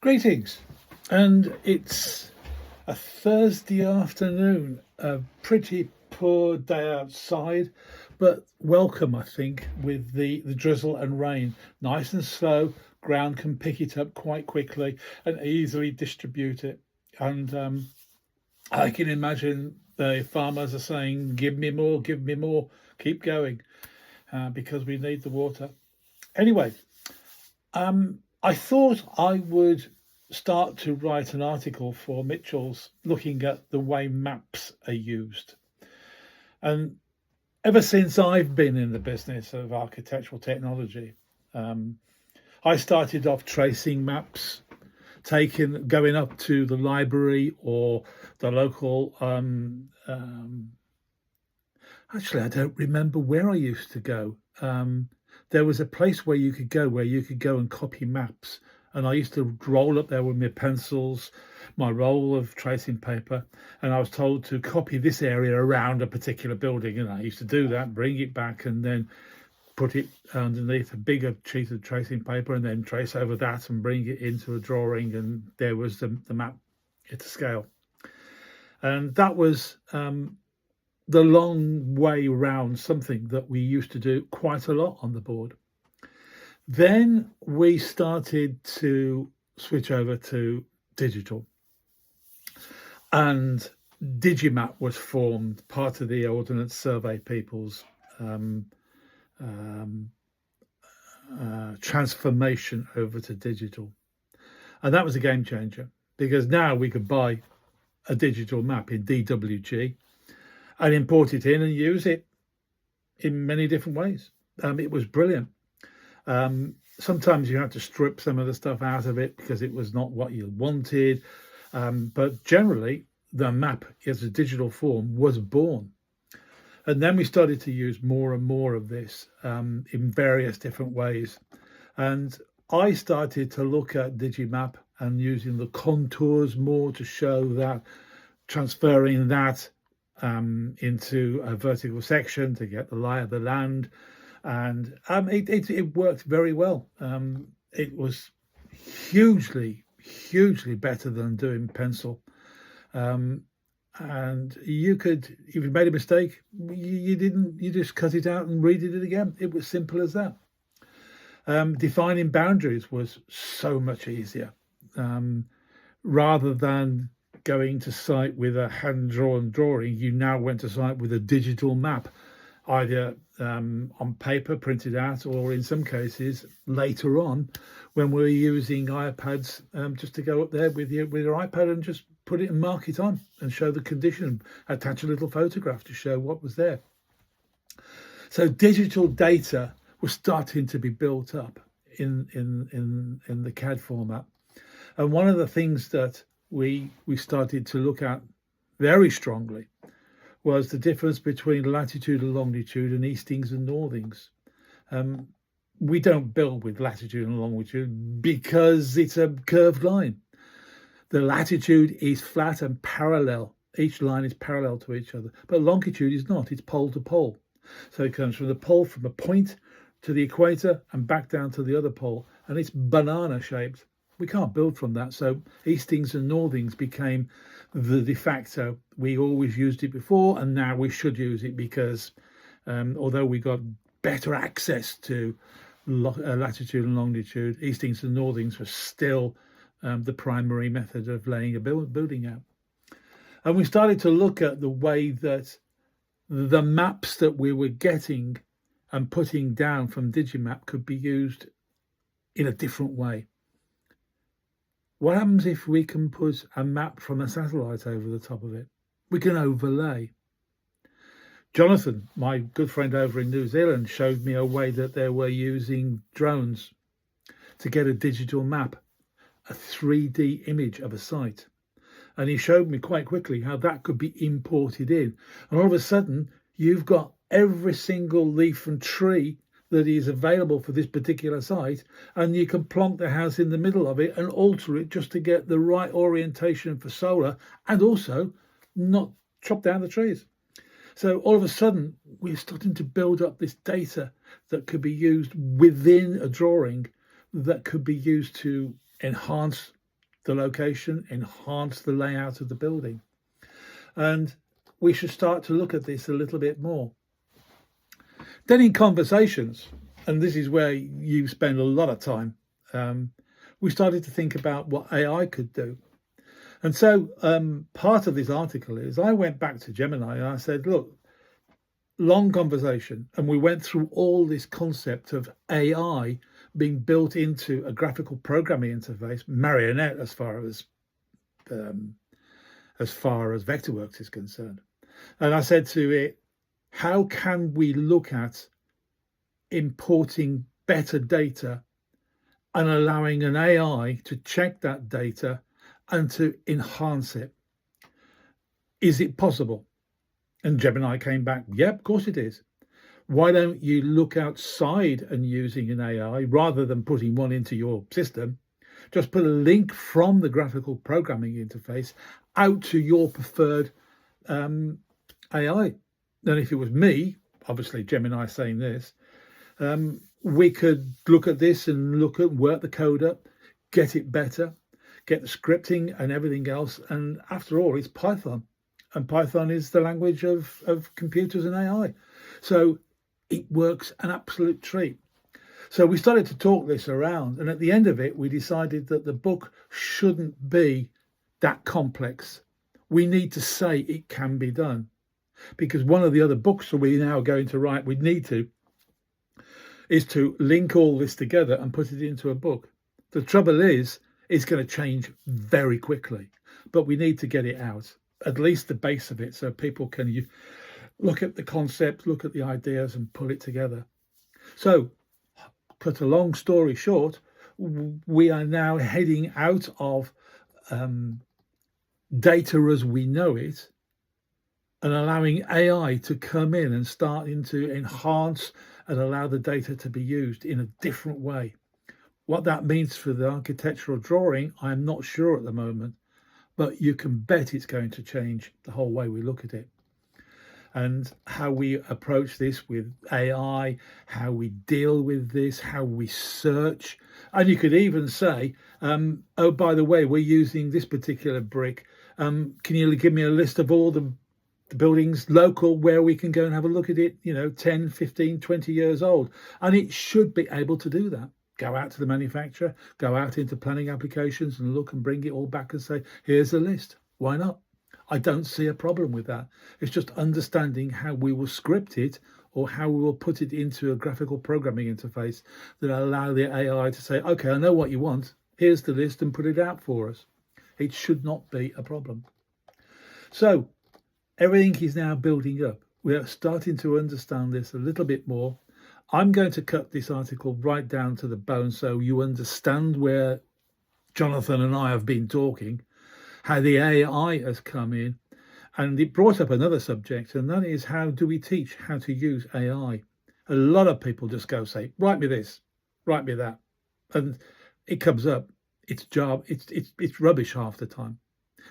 Greetings, and it's a Thursday afternoon, a pretty poor day outside, but welcome, I think, with the drizzle and rain. Nice and slow, ground can pick it up quite quickly and easily distribute it. And I can imagine the farmers are saying, give me more, keep going, because we need the water. Anyway, I thought I would start to write an article for Mitchell's looking at the way maps are used. And ever since I've been in the business of architectural technology, I started off tracing maps, going up to the library or the local. Actually, I don't remember where I used to go. There was a place where you could go and copy maps. And I used to roll up there with my pencils, my roll of tracing paper, and I was told to copy this area around a particular building. And I used to do that, bring it back, and then put it underneath a bigger sheet of tracing paper, and then trace over that and bring it into a drawing. And there was the map at a scale. And that was the long way round something that we used to do quite a lot on the board. Then we started to switch over to digital, and Digimap was formed, part of the Ordnance Survey people's transformation over to digital. And that was a game changer, because now we could buy a digital map in DWG and import it in and use it in many different ways. It was brilliant. Sometimes you had to strip some of the stuff out of it because it was not what you wanted. But generally, the map as a digital form was born. And then we started to use more and more of this in various different ways. And I started to look at Digimap and using the contours more to show that, transferring that into a vertical section to get the lie of the land. And it worked very well. It was hugely better than doing pencil. And you could, if you made a mistake, you just cut it out and redid it again. It was simple as that. Defining boundaries was so much easier. Rather than going to site with a hand-drawn drawing, you now went to site with a digital map, either on paper printed out, or in some cases later on when we were using iPads, just to go up there with your iPad and just put it and mark it on and show the condition, attach a little photograph to show what was there. So digital data was starting to be built up in the CAD format. And one of the things that we started to look at very strongly was the difference between latitude and longitude and eastings and northings. We don't build with latitude and longitude because it's a curved line. The latitude is flat and parallel. Each line is parallel to each other, but longitude is not. It's pole to pole. So it comes from the pole, from a point to the equator and back down to the other pole, and it's banana shaped. We can't build from that. So eastings and northings became the de facto. We always used it before, and now we should use it because although we got better access to latitude and longitude, eastings and northings were still the primary method of laying a building out. And we started to look at the way that the maps that we were getting and putting down from Digimap could be used in a different way. What happens if we can put a map from a satellite over the top of it? We can overlay. Jonathan, my good friend over in New Zealand, showed me a way that they were using drones to get a digital map, a 3D image of a site. And he showed me quite quickly how that could be imported in. And all of a sudden, you've got every single leaf and tree that is available for this particular site, and you can plonk the house in the middle of it and alter it just to get the right orientation for solar, and also not chop down the trees. So all of a sudden, we're starting to build up this data that could be used within a drawing, that could be used to enhance the location, enhance the layout of the building. And we should start to look at this a little bit more. Then in conversations, and this is where you spend a lot of time, we started to think about what AI could do. And so part of this article is I went back to Gemini and I said, look, long conversation, and we went through all this concept of AI being built into a graphical programming interface, Marionette, as far as Vectorworks is concerned. And I said to it, how can we look at importing better data and allowing an AI to check that data and to enhance it? Is it possible? And Gemini came back, yeah, of course it is. Why don't you look outside and using an AI rather than putting one into your system? Just put a link from the graphical programming interface out to your preferred AI. And if it was me, obviously Gemini saying this, we could look at this and work the code up, get it better, get the scripting and everything else. And after all, it's Python. And Python is the language of computers and AI. So it works an absolute treat. So we started to talk this around. And at the end of it, we decided that the book shouldn't be that complex. We need to say it can be done. Because one of the other books that we're now going to write, is to link all this together and put it into a book. The trouble is, it's going to change very quickly. But we need to get it out, at least the base of it, so people can look at the concept, look at the ideas and pull it together. So, cut a long story short, we are now heading out of data as we know it and allowing AI to come in and starting to enhance and allow the data to be used in a different way. What that means for the architectural drawing, I'm not sure at the moment, but you can bet it's going to change the whole way we look at it. And how we approach this with AI, how we deal with this, how we search. And you could even say, oh, by the way, we're using this particular brick. Can you give me a list of all the buildings local where we can go and have a look at it, 10, 15, 20 years old. And it should be able to do that. Go out to the manufacturer, go out into planning applications and look and bring it all back and say, here's the list. Why not? I don't see a problem with that. It's just understanding how we will script it or how we will put it into a graphical programming interface that allow the AI to say, okay, I know what you want. Here's the list and put it out for us. It should not be a problem. So everything is now building up. We are starting to understand this a little bit more. I'm going to cut this article right down to the bone so you understand where Jonathan and I have been talking, how the AI has come in, and it brought up another subject, and that is how do we teach how to use AI? A lot of people just go say, write me this, write me that, and it comes up. It's rubbish half the time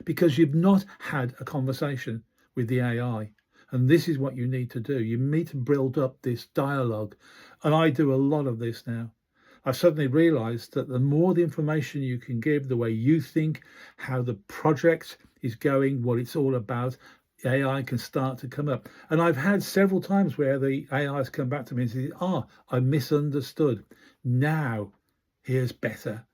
because you've not had a conversation with the AI. And this is what you need to do. You need to build up this dialogue. And I do a lot of this now. I've suddenly realized that the more the information you can give, the way you think, how the project is going, what it's all about, AI can start to come up. And I've had several times where the AI has come back to me and said, I misunderstood. Now, here's better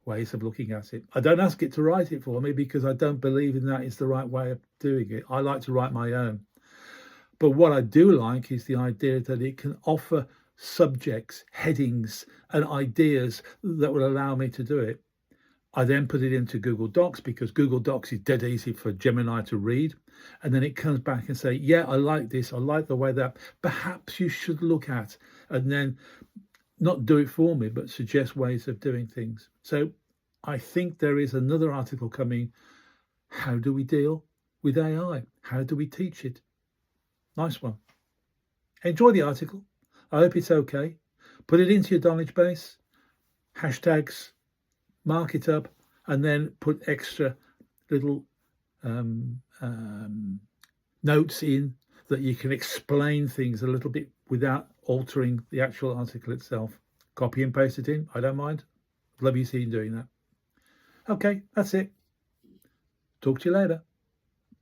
ways of looking at it. I don't ask it to write it for me because I don't believe in that is the right way of doing it. I like to write my own. But what I do like is the idea that it can offer subjects, headings, and ideas that will allow me to do it. I then put it into Google Docs because Google Docs is dead easy for Gemini to read. And then it comes back and say, yeah, I like this. I like the way that perhaps you should look at, and then not do it for me, but suggest ways of doing things. So I think there is another article coming. How do we deal with AI? How do we teach it? Nice one. Enjoy the article. I hope it's okay. Put it into your knowledge base, hashtags, mark it up, and then put extra little notes in that you can explain things a little bit without altering the actual article itself. Copy and paste it in. I don't mind. Love you seeing doing that. Okay, that's it. Talk to you later.